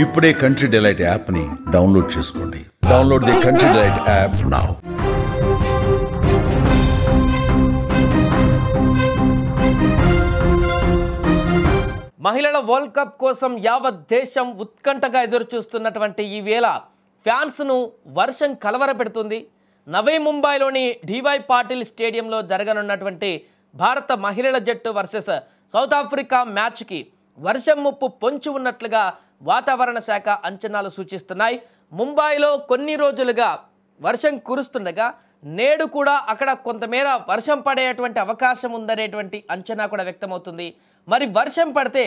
ఇప్పుడే country delight యాప్ని download చేసుకోండి. Download the country delight app now. మహిళల వరల్డ్ కప్ కోసం యావత్ దేశం ఉత్కంఠగా ఎదురు చూస్తున్నటువంటి ఈ వేళ ఫ్యాన్స్ను వర్షం కలవరపెడుతుంది. నవీ ముంబైలోని డివై పాటిల్ స్టేడియంలో జరగనున్నటువంటి భారత మహిళల జట్టు వర్సెస్ సౌత్ ఆఫ్రికా మ్యాచ్కి వర్షం ముప్పు పొంచి ఉన్నట్లుగా వాతావరణ శాఖ అంచనాలు సూచిస్తున్నాయి. ముంబైలో కొన్ని రోజులుగా వర్షం కురుస్తుండగా నేడు కూడా అక్కడ కొంతమేర వర్షం పడేటువంటి అవకాశం ఉందనేటువంటి అంచనా కూడా వ్యక్తమవుతుంది. మరి వర్షం పడితే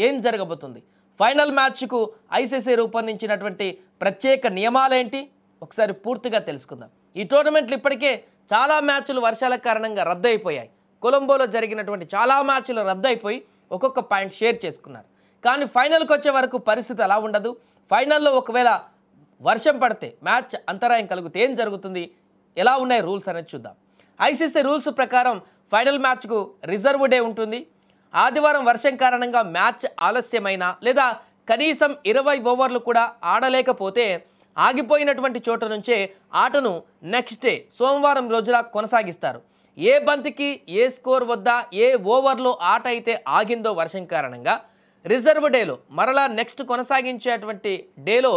ఏం జరగబోతుంది? ఫైనల్ మ్యాచ్కు ఐసీసీ రూపొందించినటువంటి ప్రత్యేక నియమాలేంటి? ఒకసారి పూర్తిగా తెలుసుకుందాం. ఈ టోర్నమెంట్లు ఇప్పటికే చాలా మ్యాచ్లు వర్షాల కారణంగా రద్దయిపోయాయి. కొలంబోలో జరిగినటువంటి చాలా మ్యాచ్లు రద్దయిపోయి ఒక్కొక్క పాయింట్ షేర్ చేసుకున్నారు. కానీ ఫైనల్కి వచ్చే వరకు పరిస్థితి అలా ఉండదు. ఫైనల్లో ఒకవేళ వర్షం పడితే మ్యాచ్ అంతరాయం కలిగితే ఏం జరుగుతుంది, ఎలా ఉన్నాయి రూల్స్ అనేది చూద్దాం. ఐసీసీ రూల్స్ ప్రకారం ఫైనల్ మ్యాచ్కు రిజర్వ్ డే ఉంటుంది. ఆదివారం వర్షం కారణంగా మ్యాచ్ ఆలస్యమైన లేదా కనీసం 20 ఓవర్లు కూడా ఆడలేకపోతే ఆగిపోయినటువంటి చోట నుంచే ఆటను నెక్స్ట్ డే సోమవారం రోజున కొనసాగిస్తారు. ఏ బంతికి ఏ స్కోర్ వద్ద ఏ ఓవర్లో ఆట అయితే ఆగిందో వర్షం కారణంగా రిజర్వ్ డేలో మరలా నెక్స్ట్ కొనసాగించేటువంటి డేలో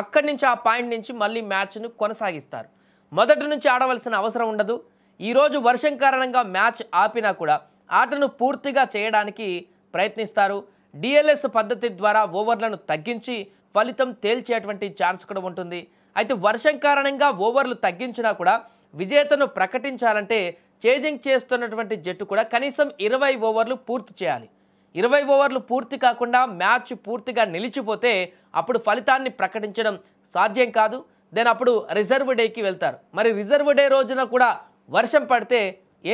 అక్కడి నుంచి ఆ పాయింట్ నుంచి మళ్ళీ మ్యాచ్ను కొనసాగిస్తారు. మొదటి నుంచి ఆడవలసిన అవసరం ఉండదు. ఈరోజు వర్షం కారణంగా మ్యాచ్ ఆపినా కూడా ఆటను పూర్తిగా చేయడానికి ప్రయత్నిస్తారు. డిఎల్ఎస్ పద్ధతి ద్వారా ఓవర్లను తగ్గించి ఫలితం తేల్చేటువంటి ఛాన్స్ కూడా ఉంటుంది. అయితే వర్షం కారణంగా ఓవర్లు తగ్గించినా కూడా విజేతను ప్రకటించాలంటే చేజింగ్ చేస్తున్నటువంటి జట్టు కూడా కనీసం 20 ఓవర్లు పూర్తి చేయాలి. 20 ఓవర్లు పూర్తి కాకుండా మ్యాచ్ పూర్తిగా నిలిచిపోతే అప్పుడు ఫలితాన్ని ప్రకటించడం సాధ్యం కాదు. దెన్ అప్పుడు రిజర్వ్ డేకి వెళ్తారు. మరి రిజర్వ్ డే రోజున కూడా వర్షం పడితే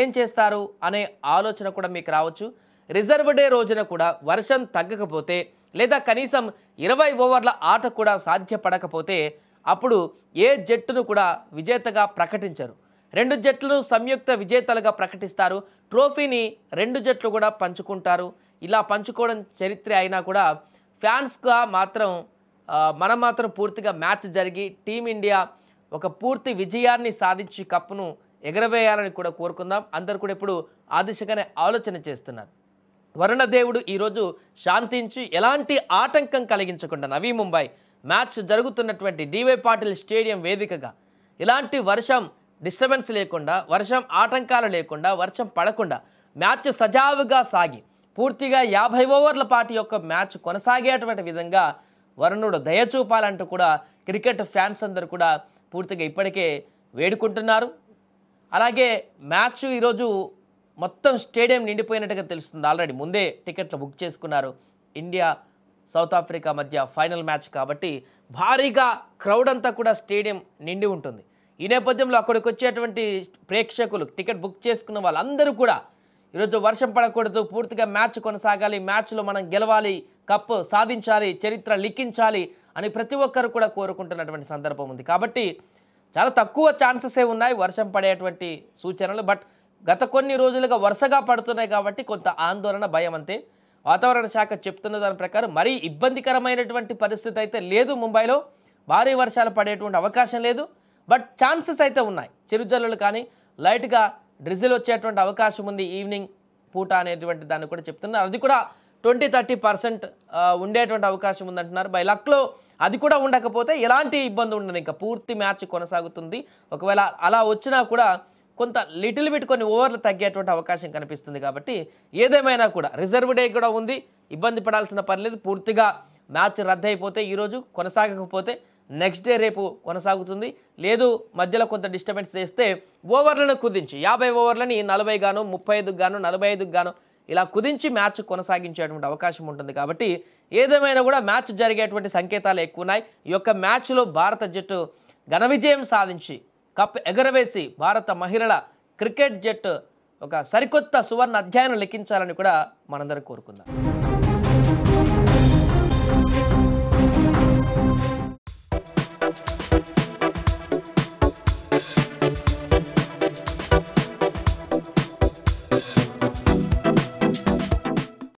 ఏం చేస్తారు అనే ఆలోచన కూడా మీకు రావచ్చు. రిజర్వ్ డే రోజున కూడా వర్షం తగ్గకపోతే లేదా కనీసం 20 ఓవర్ల ఆట కూడా సాధ్యపడకపోతే అప్పుడు ఏ జట్టును కూడా విజేతగా ప్రకటించరు. 2 జట్లను సంయుక్త విజేతలుగా ప్రకటిస్తారు. ట్రోఫీని 2 జట్లు కూడా పంచుకుంటారు. ఇలా పంచుకోవడం చరిత్ర అయినా కూడా ఫ్యాన్స్గా మాత్రం మనం మాత్రం పూర్తిగా మ్యాచ్ జరిగి టీమిండియా ఒక పూర్తి విజయాన్ని సాధించి కప్పును ఎగరవేయాలని కూడా కోరుకుందాం. అందరూ కూడా ఇప్పుడు ఆ దిశగానే ఆలోచన చేస్తున్నారు. వరుణదేవుడు ఈరోజు శాంతించి ఎలాంటి ఆటంకం కలిగించకుండా నవీ ముంబై మ్యాచ్ జరుగుతున్నటువంటి డివై పాటిల్ స్టేడియం వేదికగా ఇలాంటి వర్షం డిస్టర్బెన్స్ లేకుండా, వర్షం ఆటంకాలు లేకుండా, వర్షం పడకుండా మ్యాచ్ సజావుగా సాగి పూర్తిగా 50 ఓవర్ల పాటు యొక్క మ్యాచ్ కొనసాగేటువంటి విధంగా వరుణుడు దయ చూపాలంటూ కూడా క్రికెట్ ఫ్యాన్స్ అందరూ కూడా పూర్తిగా ఇప్పటికే వేడుకుంటున్నారు. అలాగే మ్యాచ్ ఈరోజు మొత్తం స్టేడియం నిండిపోయినట్టుగా తెలుస్తుంది. ఆల్రెడీ ముందే టికెట్లు బుక్ చేసుకున్నారు. ఇండియా సౌత్ ఆఫ్రికా మధ్య ఫైనల్ మ్యాచ్ కాబట్టి భారీగా క్రౌడ్ అంతా కూడా స్టేడియం నిండి ఉంటుంది. ఈ నేపథ్యంలో అక్కడికి వచ్చేటువంటి ప్రేక్షకులు టికెట్ బుక్ చేసుకున్న వాళ్ళందరూ కూడా ఈరోజు వర్షం పడకూడదు, పూర్తిగా మ్యాచ్ కొనసాగాలి, మ్యాచ్లో మనం గెలవాలి, కప్పు సాధించాలి, చరిత్ర లిఖించాలి అని ప్రతి ఒక్కరు కూడా కోరుకుంటున్నటువంటి సందర్భం ఉంది. కాబట్టి చాలా తక్కువ ఛాన్సెసే ఉన్నాయి వర్షం పడేటువంటి సూచనలు. బట్ గత కొన్ని రోజులుగా వరుసగా పడుతున్నాయి కాబట్టి కొంత ఆందోళన, భయం అంతే. వాతావరణ శాఖ చెప్తున్న దాని ప్రకారం మరీ ఇబ్బందికరమైనటువంటి పరిస్థితి అయితే లేదు. ముంబైలో భారీ వర్షాలు పడేటువంటి అవకాశం లేదు. బట్ ఛాన్సెస్ అయితే ఉన్నాయి. చిరుజల్లులు కానీ లైట్గా డ్రిజిల్ వచ్చేటువంటి అవకాశం ఉంది ఈవినింగ్ పూట అనేటువంటి దాన్ని కూడా చెప్తున్నారు. అది కూడా 20-30% ఉండేటువంటి అవకాశం ఉందంటున్నారు. బై లక్లో అది కూడా ఉండకపోతే ఎలాంటి ఇబ్బంది ఉండదు, ఇంకా పూర్తి మ్యాచ్ కొనసాగుతుంది. ఒకవేళ అలా వచ్చినా కూడా కొంత లిటిల్ బిట్ కొన్ని ఓవర్లు తగ్గేటువంటి అవకాశం కనిపిస్తుంది. కాబట్టి ఏదేమైనా కూడా రిజర్వ్ డే కూడా ఉంది, ఇబ్బంది పడాల్సిన పర్లేదు. పూర్తిగా మ్యాచ్ రద్దయిపోతే ఈరోజు కొనసాగకపోతే నెక్స్ట్ డే రేపు కొనసాగుతుంది. లేదు మధ్యలో కొంత డిస్టర్బెన్స్ చేస్తే ఓవర్లను కుదించి 50 ఓవర్లని 40 గాను 35 గాను 45 గాను ఇలా కుదించి మ్యాచ్ కొనసాగించేటువంటి అవకాశం ఉంటుంది. కాబట్టి ఏదేమైనా కూడా మ్యాచ్ జరిగేటువంటి సంకేతాలు ఎక్కువ ఉన్నాయి. ఈ యొక్క మ్యాచ్లో భారత జట్టు ఘన విజయం సాధించి కప్ ఎగరవేసి భారత మహిళల క్రికెట్ జట్టు ఒక సరికొత్త సువర్ణ అధ్యాయాన్ని లిఖించాలని కూడా మనందరం కోరుకుందాం.